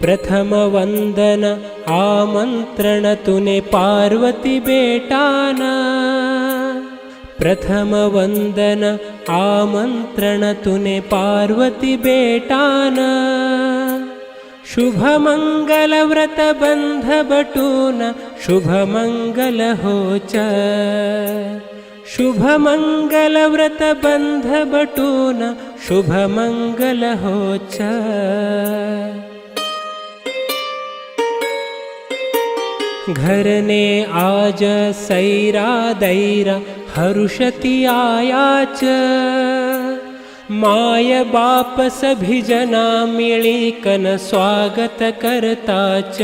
प्रथम वंदन आमंत्रण तुने पार्वती बेटाना। प्रथम वंदन आमंत्रण तुने पार्वती बेटाना। शुभ मंगल व्रत बंध बटून शुभ मंगल होच। शुभ मंगल व्रत बंध बटून शुभ मंगल होच। घरने आज सैरा दैरा हरुषती आयाच। माय बाप सभी जना मिळीकन स्वागत करताच।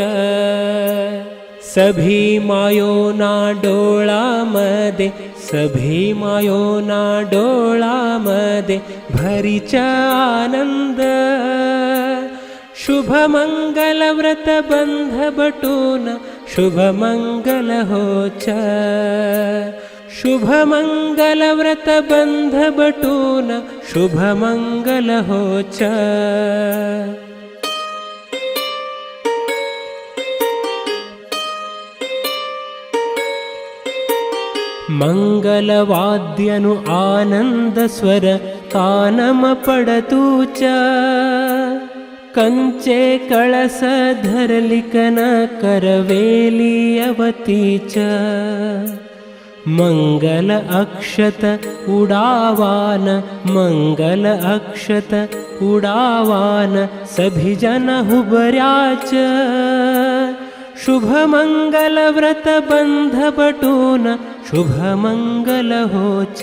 सभी मायोना डोळामध्ये सभी मायोना डोळामध्ये भरीच आनंद। शुभ मंगल व्रत बंध बटून शुभ मंगल होच। शुभ मंगल व्रत बंध बटून शुभ मंगल होच। मंगलवाद्यनु आनंद स्वर कानम पडतूच। कंचे कळस धरलिकन करवेली अवतीच। मंगल अक्षत उडावान मंगल अक्षत उडावान सभी जन हुबऱ्याच। शुभ मंगल व्रत बंध बटून शुभ मंगल होच।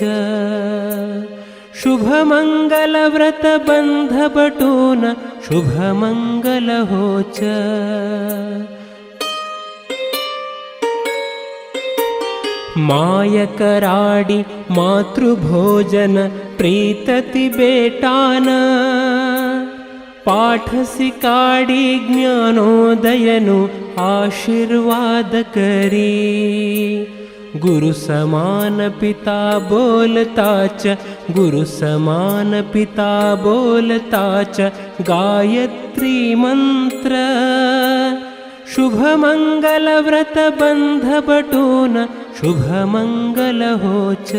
शुभ मंगल व्रत बंध बटून शुभ मंगल होच। माय कराडी मातृभोजन प्रीतती बेटान। पाठ सिकाडी ज्ञानोदयनु आशीर्वाद करी। गुरु समान पिता बोलताच गुरु समान पिता बोलताच गायत्री मंत्र। शुभ मंगल व्रत बंध बटून शुभ मंगल होच।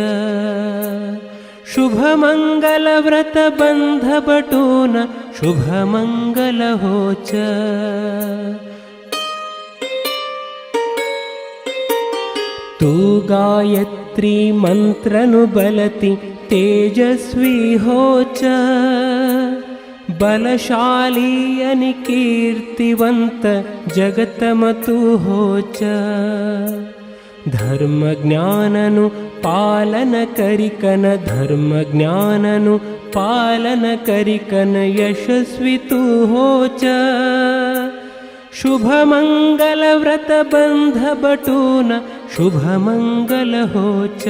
शुभ मंगल व्रत बंध बटून शुभ मंगल होच। तू गायत्री मंत्रनु बलती तेजस्वी होच। बलशाली अनि कीर्तिवंत जगतमतु होच। धर्म ज्ञाननु पालन करिकन धर्म ज्ञाननु पालन करिकन यशस्वी तू होच। शुभ मंगल व्रत बंध बटून शुभ मंगल होच।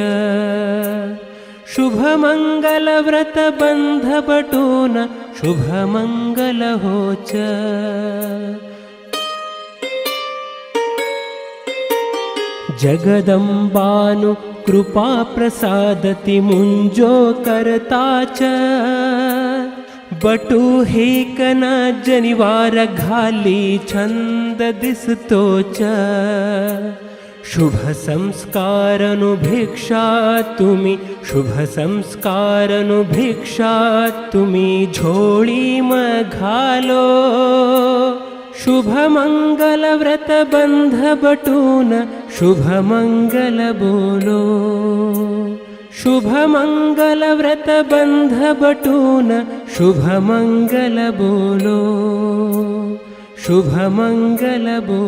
शुभ मंगल व्रत बंध बटून शुभ मंगल होच। जगदंबानु कृपा प्रसादति मुंजो करताच। बटू हेकन जनिवार घाली छंद दिसतोच। शुभ संस्कारनु भिक्षा तुम्ही शुभ संस्कारनु भिक्षा तुम्ही झोळी घालो। शुभ मंगल व्रत बंध बटून शुभ मंगल बोलो। शुभ मंगल व्रत बंध बटून शुभ मंगल बोलो। शुभ मंगल बोलो।